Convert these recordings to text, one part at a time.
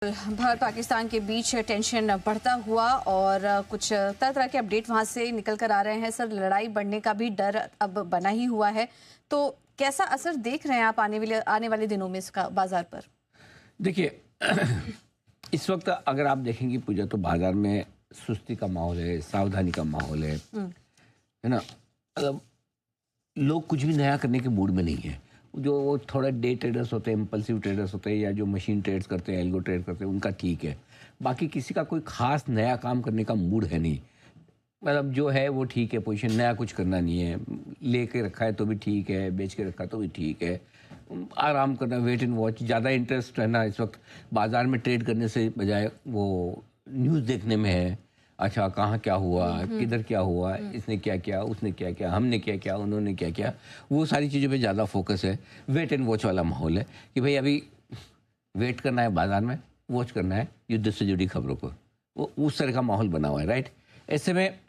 भारत पाकिस्तान के बीच टेंशन बढ़ता हुआ और कुछ तरह तरह के अपडेट वहां से निकल कर आ रहे हैं सर। लड़ाई बढ़ने का भी डर अब बना ही हुआ है, तो कैसा असर देख रहे हैं आप आने वाले दिनों में इसका बाजार पर? देखिए इस वक्त अगर आप देखेंगे पूजा, तो बाजार में सुस्ती का माहौल है, सावधानी का माहौल है ना। मतलब लोग कुछ भी नया करने के मूड में नहीं है। जो वो थोड़ा डे ट्रेडर्स होते हैं, इम्पल्सिव ट्रेडर्स होते हैं, या जो मशीन ट्रेड्स करते हैं, एल्गो ट्रेड करते हैं, उनका ठीक है। बाकी किसी का कोई खास नया काम करने का मूड है नहीं। मतलब जो है वो ठीक है, पोजीशन नया कुछ करना नहीं है। लेके रखा है तो भी ठीक है, बेच के रखा तो भी ठीक है। आराम करना, वेट एंड वॉच, ज़्यादा इंटरेस्ट है ना इस वक्त बाजार में ट्रेड करने से बजाय वो न्यूज़ देखने में है। अच्छा कहाँ क्या हुआ, किधर क्या हुआ, इसने क्या किया, उसने क्या किया, हमने क्या किया, उन्होंने क्या किया, वो सारी चीज़ों पे ज़्यादा फोकस है। वेट एंड वॉच वाला माहौल है कि भाई अभी वेट करना है बाजार में, वॉच करना है युद्ध से जुड़ी खबरों को। वो उस तरह का माहौल बना हुआ है, राइट। ऐसे में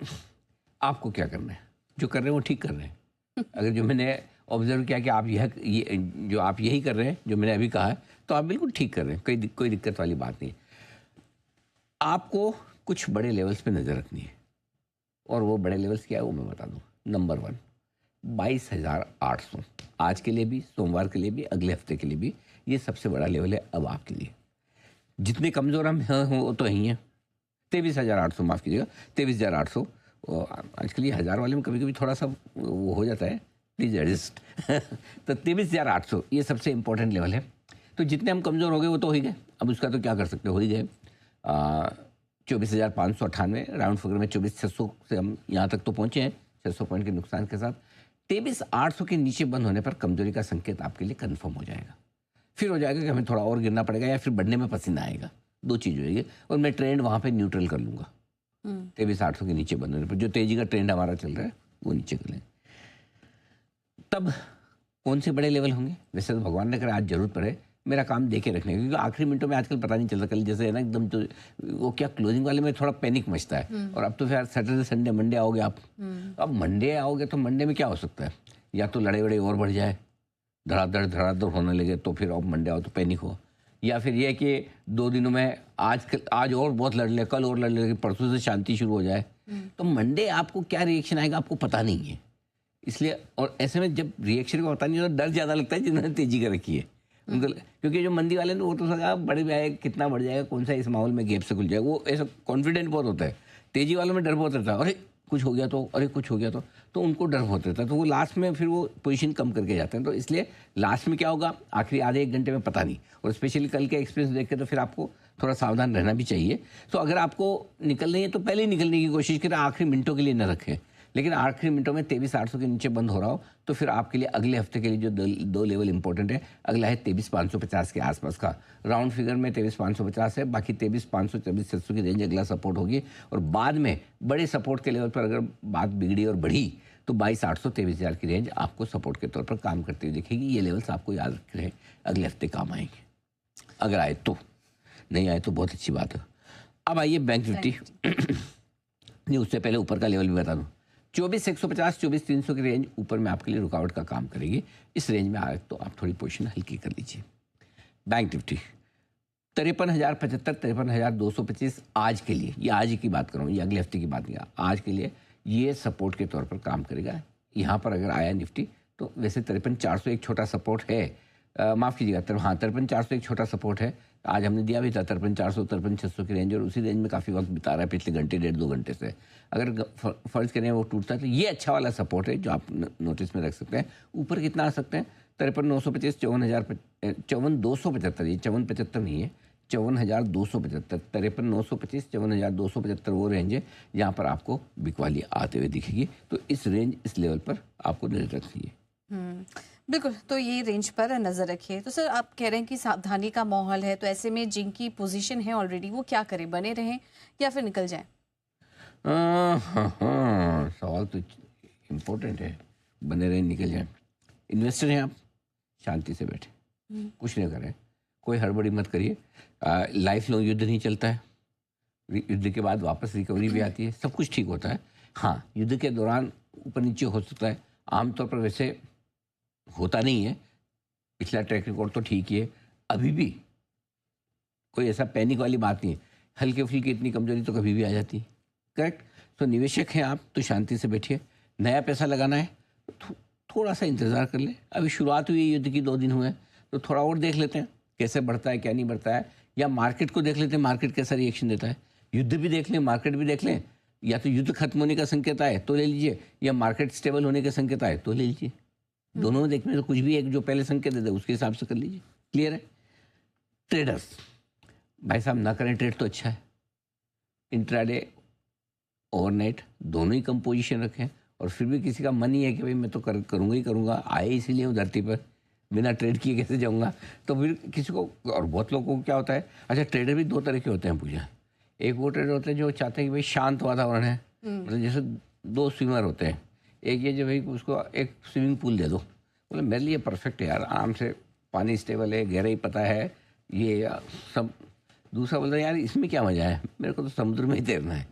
आपको क्या करना है? जो कर रहे हैं वो ठीक कर रहे हैं। अगर जो मैंने ऑब्जर्व किया कि आप ये जो आप यही कर रहे हैं जो मैंने अभी कहा है, तो आप बिल्कुल ठीक कर रहे हैं। कोई दिक्कत वाली बात नहीं। आपको कुछ बड़े लेवल्स पे नज़र रखनी है, और वो बड़े लेवल्स क्या है वो मैं बता दूँ। नंबर 1 22,800 आज के लिए भी, सोमवार के लिए भी, अगले हफ्ते के लिए भी ये सबसे बड़ा लेवल है अब आपके लिए। जितने कमज़ोर हम हैं वो तो यही हैं। 23,800 माफ़ कीजिएगा, 23,800। आज के लिए हज़ार वाले में कभी कभी थोड़ा सा वो हो जाता है, प्लीज़ एडजस्ट। तो 23,800 ये सबसे इम्पोर्टेंट लेवल है। तो जितने हम कमज़ोर हो गए वो तो हो ही गए, अब उसका तो क्या कर सकते, हो ही गए। 24,598 राउंड फिगर में 24,600 से हम यहाँ तक तो पहुँचे हैं, 600 पॉइंट के नुकसान के साथ। 23,800 के नीचे बंद होने पर कमजोरी का संकेत आपके लिए कंफर्म हो जाएगा। फिर हो जाएगा कि हमें थोड़ा और गिरना पड़ेगा, या फिर बढ़ने में पसीना आएगा। दो चीज़ होगी, और मैं ट्रेंड वहाँ पे न्यूट्रल कर लूँगा। 23,800 के नीचे बंद होने पर जो तेजी का ट्रेंड हमारा चल रहा है वो नीचे कर लें। तब कौन से बड़े लेवल होंगे? वैसे तो भगवान ने करे आज जरूरत पड़े मेरा काम देखे रखने का, क्योंकि आखिरी मिनटों में आजकल पता नहीं चलता। कल जैसे है ना एकदम, तो वो क्या क्लोजिंग वाले में थोड़ा पैनिक मचता है। और अब तो फिर सैटरडे संडे मंडे आओगे आप। अब मंडे आओगे तो मंडे में क्या हो सकता है? या तो लड़ाई वड़े और बढ़ जाए, धड़ाधड़ होने लगे, तो फिर अब मंडे आओ तो पैनिक हो। या फिर यह कि 2 दिनों में आज और बहुत लड़ ले, कल और लड़ ले, परसों से शांति शुरू हो जाए। तो मंडे आपको क्या रिएक्शन आएगा आपको पता नहीं है। इसलिए, और ऐसे में जब रिएक्शन का पता नहीं होता, डर ज़्यादा लगता है जिन्होंने तेजी कर रखी है उनको। क्योंकि जो मंदी वाले ने वो तो सका बड़े भी आए, कितना बढ़ जाएगा, कौन सा इस माहौल में गैप से खुल जाएगा, वो ऐसा कॉन्फिडेंट बहुत होता है। तेजी वालों में डर बहुत रहता है, अरे कुछ हो गया तो, अरे कुछ हो गया तो उनको डर बहुत रहता है। तो वो लास्ट में फिर वो पोजीशन कम करके जाते हैं। तो इसलिए लास्ट में क्या होगा आखिरी आधे एक घंटे में पता नहीं। और स्पेशली कल के एक्सपीरियंस देख के तो फिर आपको थोड़ा सावधान रहना भी चाहिए। तो अगर आपको निकलना है तो पहले ही निकलने की कोशिश करें, आखिरी मिनटों के लिए न रखें। लेकिन आखिरी मिनटों में 23,800 के नीचे बंद हो रहा हो तो फिर आपके लिए अगले हफ्ते के लिए जो दो लेवल इंपॉर्टेंट है, अगला है 23,550 के आसपास का। राउंड फिगर में 23,550 है, बाकी 23,500 23,600 की रेंज अगला सपोर्ट होगी। और बाद में बड़े सपोर्ट के लेवल पर अगर बात बिगड़ी और बढ़ी तो 22,800 23,000 की रेंज आपको सपोर्ट के तौर पर काम करती हुई दिखेगी। ये लेवल्स आपको याद रख रहे अगले हफ्ते काम आएंगे, अगर आए तो। नहीं आए तो बहुत अच्छी बात है। अब आइए बैंक निफ्टी। नहीं, उससे पहले ऊपर का लेवल भी बता दूं। 24,150 24,300 की रेंज ऊपर में आपके लिए रुकावट का काम करेगी। इस रेंज में आए तो आप थोड़ी पोजीशन हल्की कर लीजिए। बैंक निफ्टी 53,075 53,225 आज के लिए, ये आज ही की बात कर रहा हूँ, ये अगले हफ्ते की बात नहीं, आज के लिए ये सपोर्ट के तौर पर काम करेगा। यहाँ पर अगर आया निफ्टी तो वैसे 53,400 एक छोटा सपोर्ट है, माफ़ कीजिएगा, हाँ 53,400 एक छोटा सपोर्ट है। आज हमने दिया भी था 53,400 53,600 की रेंज, और उसी रेंज में काफ़ी वक्त बिता रहा है पिछले घंटे 1.5-2 घंटे से। अगर फर्ज करें वो टूटता है तो ये अच्छा वाला सपोर्ट है जो आप नोटिस में रख सकते हैं। ऊपर कितना आ सकते हैं? 53,925 54,275, ये 54,75 नहीं है, 54,275, 53,925 54,275 वो रेंज है जहाँ पर आपको बिकवाली आते हुए दिखेगी। तो इस रेंज, इस लेवल पर आपको नजर रखनी है। बिल्कुल, तो ये रेंज पर नज़र रखिए। तो सर आप कह रहे हैं कि सावधानी का माहौल है, तो ऐसे में जिनकी पोजीशन है ऑलरेडी वो क्या करें, बने रहें या फिर निकल जाएं? हाँ, सवाल तो इम्पोर्टेंट है। बने रहें निकल जाएं। इन्वेस्टर हैं आप, शांति से बैठे, कुछ नहीं करें, कोई हड़बड़ी मत करिए। लाइफ लॉन्ग युद्ध नहीं चलता है, युद्ध के बाद वापस रिकवरी भी आती है, सब कुछ ठीक होता है। हाँ, युद्ध के दौरान ऊपर नीचे हो सकता है, आमतौर पर वैसे होता नहीं है। पिछला ट्रैक रिकॉर्ड तो ठीक ही है। अभी भी कोई ऐसा पैनिक वाली बात नहीं है। हल्के फुल्की इतनी कमजोरी तो कभी भी आ जाती है। करेक्ट। तो निवेशक हैं आप तो शांति से बैठिए। नया पैसा लगाना है तो थोड़ा सा इंतज़ार कर ले। अभी शुरुआत हुई है, युद्ध की 2 दिन हुए हैं, तो थोड़ा और देख लेते हैं कैसे बढ़ता है क्या नहीं बढ़ता है, या मार्केट को देख लेते हैं मार्केट कैसा रिएक्शन देता है। युद्ध भी देख लें, मार्केट भी देख लें। या तो युद्ध खत्म होने का संकेत आए तो ले लीजिए, या मार्केट स्टेबल होने का संकेत आए तो ले लीजिए। दोनों में देखने तो कुछ भी एक जो पहले संकेत दे दे उसके हिसाब से कर लीजिए। क्लियर है। ट्रेडर्स भाई साहब ना करें ट्रेड तो अच्छा है। इंट्राडे ओवरनाइट दोनों ही कम पोजीशन रखें, और फिर भी किसी का मन ही है कि भाई मैं तो करूँगा ही करूँगा, आए इसीलिए हूँ धरती पर, बिना ट्रेड किए कैसे जाऊँगा, तो फिर किसी को। और बहुत लोगों को क्या होता है, अच्छा ट्रेडर भी 2 तरह के होते हैं पूजा। एक वो ट्रेडर होते हैं जो चाहते हैं कि भाई शांत वातावरण है, मतलब जैसे 2 स्विमर होते हैं। एक ये जो भाई उसको एक स्विमिंग पूल दे दो, बोले मेरे लिए परफेक्ट है यार, आराम से पानी स्टेबल है, गहराई पता है ये सब। दूसरा बोलता है यार इसमें क्या मज़ा है, मेरे को तो समुद्र में ही तैरना है।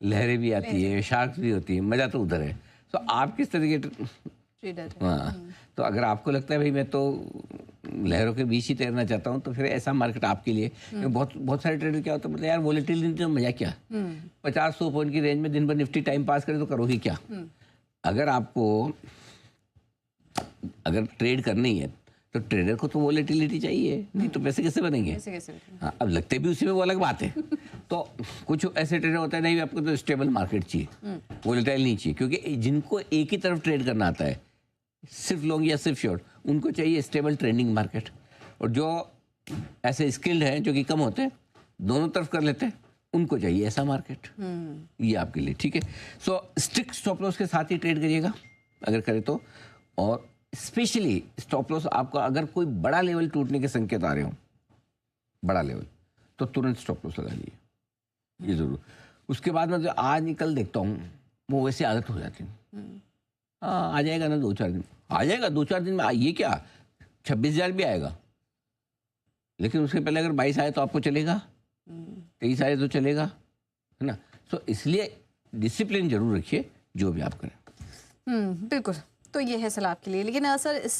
लहरें भी आती है, शार्क्स भी होती है, मज़ा तो उधर है। तो आप किस तरह के ट्रेडर? हाँ, तो अगर आपको लगता है भाई मैं तो लहरों के बीच ही तैरना चाहता हूँ, तो फिर ऐसा मार्केट आपके लिए। बहुत बहुत सारे ट्रेडर क्या होता है, मतलब यार वॉलेटिलिटी तो मजा क्या, 50-100 पॉइंट की रेंज में दिन भर निफ्टी टाइम पास करे तो करोगे क्या। अगर आपको अगर ट्रेड करनी है तो ट्रेडर को तो वॉलेटिलिटी चाहिए, नहीं तो पैसे कैसे बनेंगे। हाँ, अब लगते भी उसी में वो अलग बात है। तो कुछ ऐसे ट्रेडर होते हैं नहीं आपको तो स्टेबल मार्केट चाहिए, वॉलेटाइल नहीं चाहिए, क्योंकि जिनको एक ही तरफ ट्रेड करना आता है, सिर्फ लॉन्ग या सिर्फ शॉर्ट, उनको चाहिए स्टेबल ट्रेंडिंग मार्केट। और जो ऐसे स्किल्ड हैं जो कि कम होते हैं, दोनों तरफ कर लेते हैं, उनको चाहिए ऐसा मार्केट। ये आपके लिए ठीक है। सो स्ट्रिक्ट स्टॉप लॉस के साथ ही ट्रेड करिएगा अगर करें तो। और स्पेशली स्टॉप लॉस आपका अगर कोई बड़ा लेवल टूटने के संकेत आ रहे हो, बड़ा लेवल, तो तुरंत स्टॉप लॉस लगा लीजिए, ये जरूर। उसके बाद मैं आज निकल देखता हूँ, वो वैसे आदत हो जाती है। हाँ आ जाएगा ना 2-4 दिन, आ जाएगा 2-4 दिन में। ये क्या 26,000 भी आएगा, लेकिन उसके पहले अगर 22 आए तो आपको चलेगा, 23 आए तो चलेगा, है ना। तो इसलिए डिसिप्लिन जरूर रखिए जो भी आप करें। बिल्कुल। तो ये है सलाह आपके लिए। लेकिन सर इस